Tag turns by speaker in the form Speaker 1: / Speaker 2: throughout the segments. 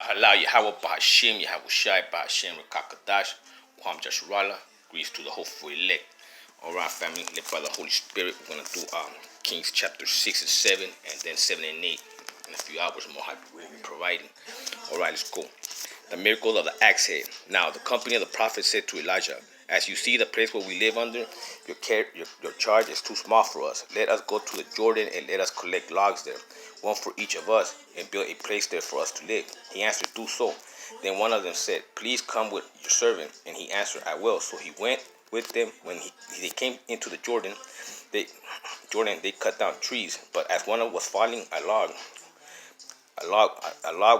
Speaker 1: Allah Yahweh Bahashim, Yahweh Shai Bahashim, Rakakadash, Kwam Jasharala, grease to the hopeful elect. Alright, family, led by the Holy Spirit, we're going to do Kings chapter 6 and 7, and then 7 and 8. In a few hours more, we'll be providing. Alright, let's go. The miracle of the axe head. Now, the company of the prophets said to Elijah, as you see the place where we live under, your charge is too small for us. Let us go to the Jordan and let us collect logs there, one for each of us, and build a place there for us to live. He answered, do so. Then one of them said, please come with your servant. And he answered, I will. So he went with them. When they came into the Jordan, they cut down trees. But as one was falling, a log,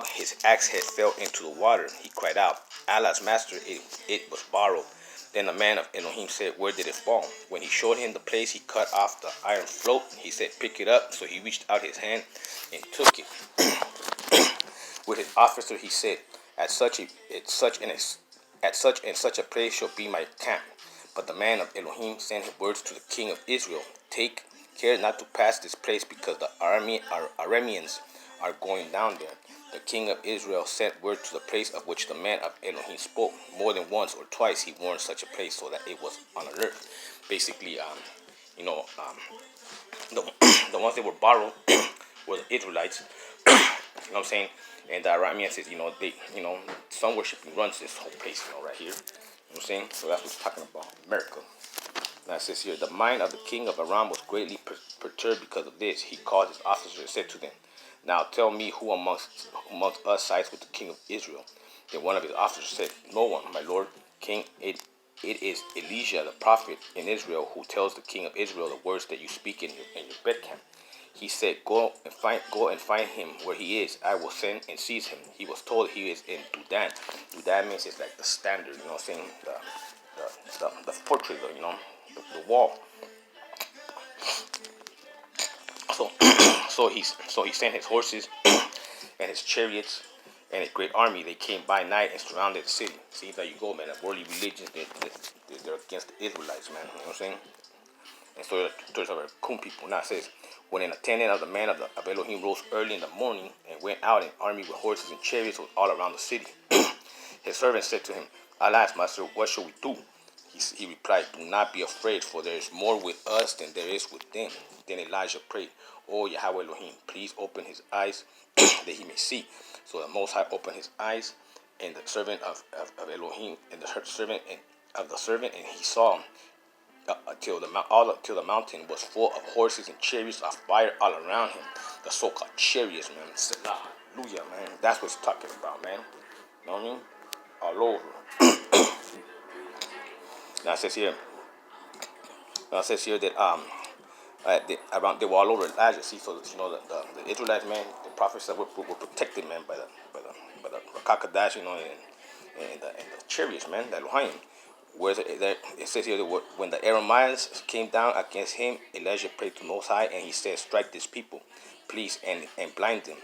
Speaker 1: his axe head fell into the water. He cried out, Allah's master, it was borrowed. Then the man of Elohim said, where did it fall? When he showed him the place, he cut off the iron float. He said, pick it up. So he reached out his hand and took it. With his officer, he said, at such and such a place shall be my camp. But the man of Elohim sent his words to the king of Israel, take care not to pass this place, because the Arameans are going down there. The king of Israel sent word to the place of which the man of Elohim spoke. More than once or twice he warned such a place, so that it was on alert. Basically, the, the ones that were borrowed were the Israelites. You know what I'm saying? And the Arameans says, sun worshiping runs this whole place, right here. You know what I'm saying? So that's what it's talking about, miracle. Now it says here, the mind of the king of Aram was greatly perturbed because of this. He called his officers and said to them, now tell me who amongst us sides with the king of Israel. Then one of his officers said, no one, my lord king. It is Elijah the prophet in Israel who tells the king of Israel the words that you speak in your bed camp. He said, go and find him where he is. I will send and seize him. He was told he is in Dudan. Dudan means it's like the standard, you know what I'm saying? The fortress, the wall. So he sent his horses and his chariots and a great army. They came by night and surrounded the city. See, there you go, man. The worldly religions, they're against the Israelites, man. You know what I'm saying? And so there's our coon people. Now it says, when an attendant of the man of Elohim rose early in the morning and went out, an army with horses and chariots was all around the city. His servant said to him, alas, master, what shall we do? He replied, do not be afraid, for there is more with us than there is with them. Then Elijah prayed, oh Yahweh Elohim, please open his eyes that he may see. So the Most High opened his eyes, and the servant of Elohim, and the servant of the servant, and he saw till the mountain was full of horses and chariots of fire all around him. The so-called chariots, man. Hallelujah, man. That's what it's talking about, man. You know what I mean? All over. Now it says here that they were all over Elijah. See, so the Israelites, man, the prophets were protected, man, by the Rakakadash, and the chariots, man, the Elohim. Whereas it says here that when the Arameans came down against him, Elijah prayed to Most High, and he said, strike these people, please, and blind them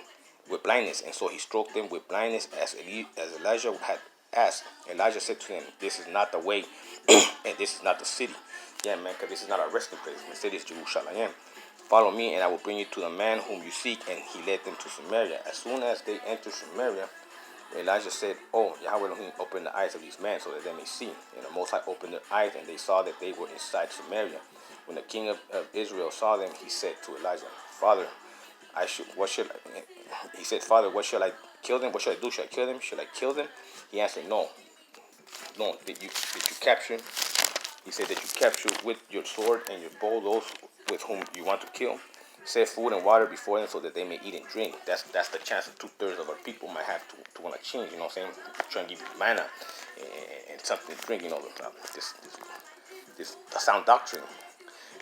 Speaker 1: with blindness. And so he struck them with blindness as Elijah had asked. Elijah said to him, this is not the way, and this is not the city. Yeah, man, because this is not our resting place. The city is Jerusalem. Follow me, and I will bring you to the man whom you seek. And he led them to Samaria. As soon as they entered Samaria, Elijah said, oh, Yahweh Elohim, open the eyes of these men so that they may see. And the Most High opened their eyes, and they saw that they were inside Samaria. When the king of Israel saw them, he said to Elijah, Father, Father, what shall I kill them? What shall I do? Shall I kill them? Shall I kill them? He answered, no. Did you capture? He said that you capture with your sword and your bow those with whom you want to kill. Set food and water before them so that they may eat and drink. That's the chance that 2/3 of our people might have to want to change. You know what I'm saying? Try and give you manna and something to drink. This sound doctrine.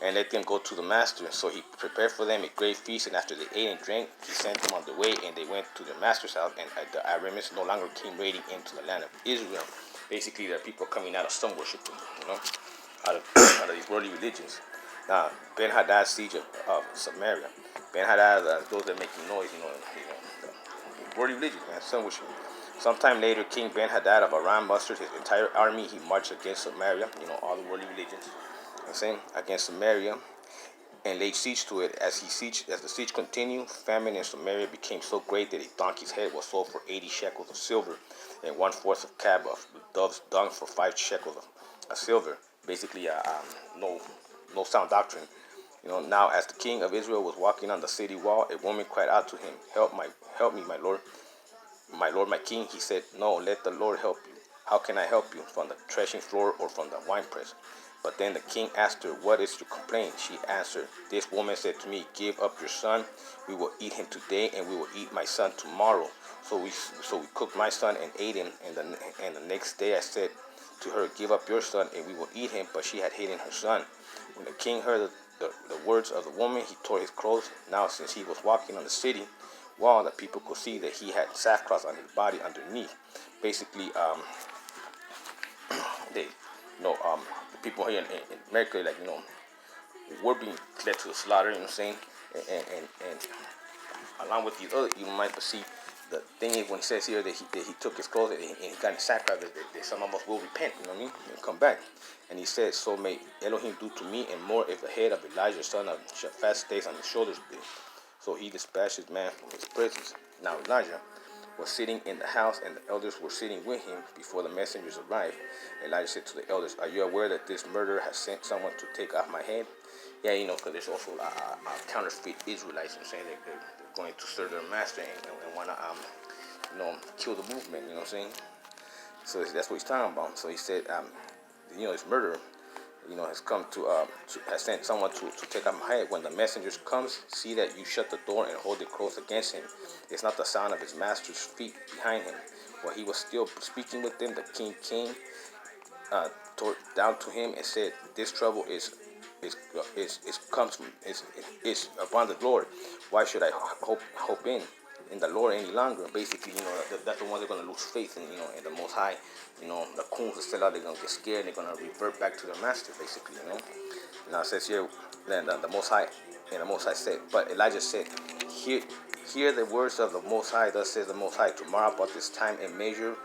Speaker 1: And let them go to the master. So he prepared for them a great feast, and after they ate and drank, he sent them on the way, and they went to their master's house. And the Arameans no longer came raiding into the land of Israel. Basically, there are people coming out of sun worshiping, out of these worldly religions. Now, BENHADAD siege of Samaria. BENHADAD, those that are making noise, the worldly religion, man, sun worshiping. Sometime later, King BENHADAD of Aram mustered his entire army. He marched against Samaria, all the worldly religions. Against Samaria. and laid siege to it. As the siege continued, famine in Samaria became so great that a donkey's head was sold for 80 shekels of silver, and 1/4 of cab of dove's dung for 5 shekels of silver. Basically, no sound doctrine. Now as the king of Israel was walking on the city wall, a woman cried out to him, help me, my lord, my king." He said, "No, let the Lord help you. How can I help you? From the threshing floor or from the winepress?" But then the king asked her, "What is your complaint?" She answered, "This woman said to me, 'Give up your son. We will eat him today, and we will eat my son tomorrow.' So we cooked my son and ate him. And the next day I said to her, 'Give up your son, and we will eat him.' But she had hidden her son." When the king heard the words of the woman, he tore his clothes. Now, since he was walking on the city wall, the people could see that he had sackcloth on his body underneath. Basically, they, the people here in America, like, we're being led to the slaughter. You know what I'm saying? And along with these other evil minds, but see, the thing is, when he says here that he took his clothes and he got in sackcloth, that some of us will repent. You know what I mean? And come back. And he said, "So may Elohim do to me and more if the head of Elijah son of Shaphat stays on his shoulders." So he dispatched his man from his presence. Now Elijah was sitting in the house, and the elders were sitting with him before the messengers arrived. Elijah said to the elders, "Are you aware that this murderer has sent someone to take off my head?" Yeah, because there's also counterfeit Israelites. Saying they're going to serve their master and want to, kill the movement. You know what I'm saying? So that's what he's talking about. So he said, this murderer, has come has sent someone to take off my head. When the messengers comes, see that you shut the door and hold it closed against him. It's not the sound of his master's feet behind him. While he was still speaking with them, the king came down to him and said, "This trouble is upon the Lord. Why should I hope in the Lord any longer?" Basically, that's the ones that are going to lose faith in the Most High. The coons that sell out, they're going to get scared. They're going to revert back to their master, basically. Now it says here, then the Most High, and the Most High said, but Elijah said, Hear the words of the Most High. Thus says the Most High, tomorrow about this time a measure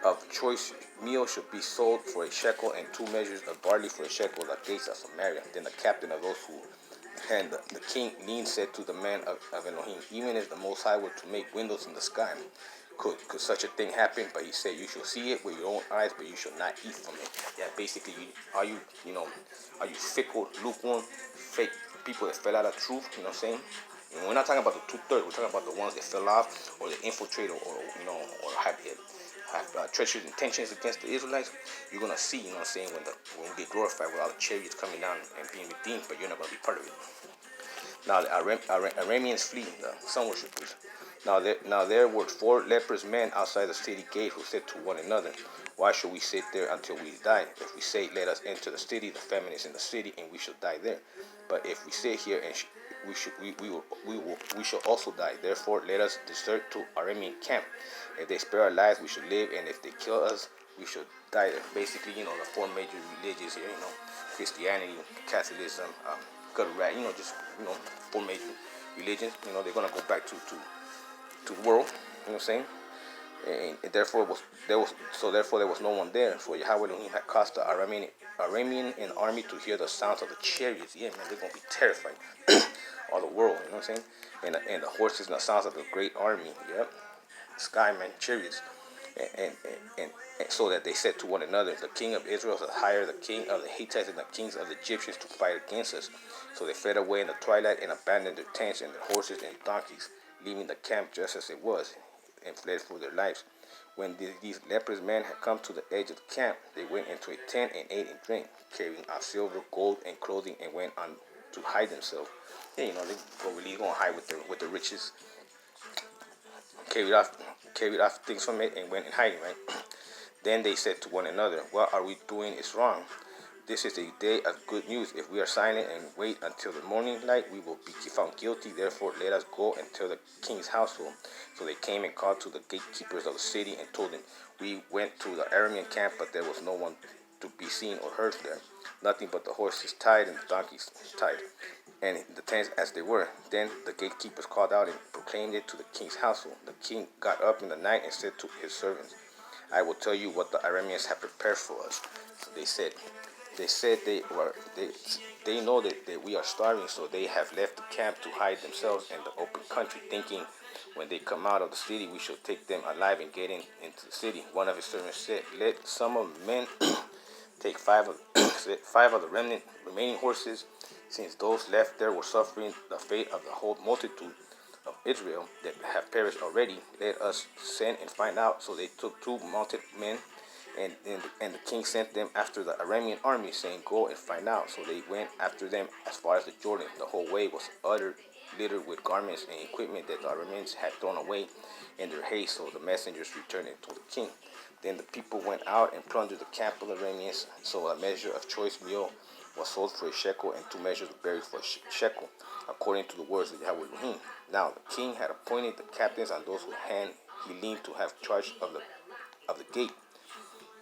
Speaker 1: of choice meal should be sold for a shekel, and 2 measures of barley for a shekel, the gates of Samaria. Then the captain of those who and the king lean said to the man of Elohim, "Even if the Most High were to make windows in the sky, could such a thing happen?" But he said, "You shall see it with your own eyes, but you shall not eat from it." Yeah, basically, are you fickle, lukewarm, fake people that fell out of truth? You know what I'm saying? And we're not talking about the 2/3. We're talking about the ones that fell off, or that infiltrate, or have treacherous intentions against the Israelites. You're gonna see, when we get glorified with all the chariots coming down and being redeemed, but you're not gonna be part of it. Now the Arameans flee, the sun worshippers. Now there were 4 leprous men outside the city gate who said to one another, "Why should we sit there until we die? If we say, 'Let us enter the city,' the famine is in the city, and we shall die there. But if we sit here, and we shall also die. Therefore, let us desert to Aramean camp. If they spare our lives, we shall live, and if they kill us, we shall die there." Basically, the 4 major religions here, Christianity, Catholicism, just 4 major religions. They're gonna go back to the world. You know what I'm saying? And therefore there was no one there. For Yahweh Elohim had caused the Aramean army to hear the sounds of the chariots. Yeah, man, they're gonna be terrified. All the world, you know what I'm saying? And the horses and the sounds of the great army. Yep, sky, man, chariots. And so that they said to one another, "The king of Israel has hired the king of the Hittites and the kings of the Egyptians to fight against us." So they fled away in the twilight and abandoned their tents and their horses and donkeys, leaving the camp just as it was, and fled for their lives. When these leprous men had come to the edge of the camp, they went into a tent and ate and drank, carrying out silver, gold, and clothing, and went on to hide themselves. Yeah, they really gonna hide with the riches. Carried off things from it and went in hiding, right? Then they said to one another, "What are we doing is wrong. This is a day of good news. If we are silent and wait until the morning light, we will be found guilty. Therefore, let us go and tell the king's household." So they came and called to the gatekeepers of the city and told them, "We went to the Aramean camp, but there was no one to be seen or heard there. Nothing but the horses tied and the donkeys tied, and the tents as they were." Then the gatekeepers called out and proclaimed it to the king's household. The king got up in the night and said to his servants, "I will tell you what the Arameans have prepared for us." So they said, They said they know that we are starving, so they have left the camp to hide themselves in the open country, thinking when they come out of the city, we shall take them alive and get into the city. One of his servants said, let some of the men take five of the remaining horses, since those left there were suffering the fate of the whole multitude of Israel that have perished already. Let us send and find out. So they took 2 mounted men, and the king sent them after the Aramean army, saying, go and find out. So they went after them as far as the Jordan. The whole way was littered with garments and equipment that the Arameans had thrown away in their haste. So the messengers returned and told the king. Then the people went out and plundered the camp of the Arameans. So a measure of choice meal was sold for a shekel, and 2 measures of berries for a shekel, according to the words of Yahweh Elohim. Now the king had appointed the captains and those whose hand he leaned to have charge of the gate.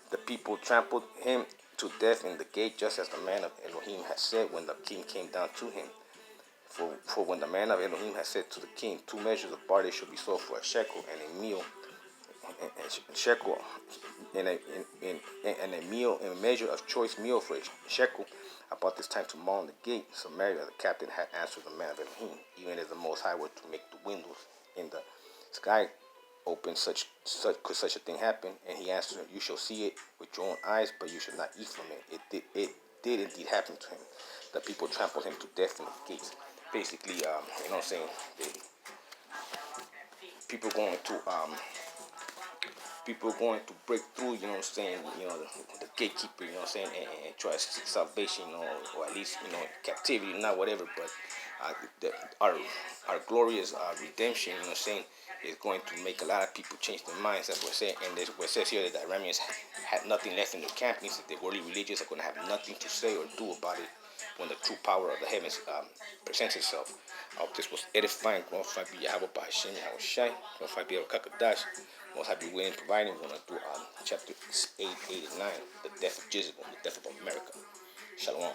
Speaker 1: The people trampled him to death in the gate, just as the man of Elohim had said when the king came down to him. For when the man of Elohim had said to the king, 2 measures of barley should be sold for a shekel, and a meal, and shekel, and a meal, and a measure of choice meal for a shekel. About this time tomorrow in the gate, Samaria, the captain had answered the man of Elohim, even as the Most High were to make the windows in the sky open, could such a thing happen? And he answered him, you shall see it with your own eyes, but you shall not eat from it. It did indeed happen to him. The people trampled him to death in the gates. Basically, you know what I'm saying? People going to break through, you know what I'm saying, the gatekeeper, you know what I'm saying, and try to seek salvation, or at least, captivity, not whatever, but our glorious redemption, you know what I'm saying, is going to make a lot of people change their minds. That's what it says, and what it says here that the Arameans had nothing left in their camp, means that the worldly religious are going to have nothing to say or do about it when the true power of the heavens presents itself. I hope this was edifying. Glorified be Yahweh by Hashem, Yahweh Shai. Glorified be El Kakadash. Most High be willing providing. We're going to do chapter 8, 8, and 9, the death of Jezebel, the death of America. Shalom.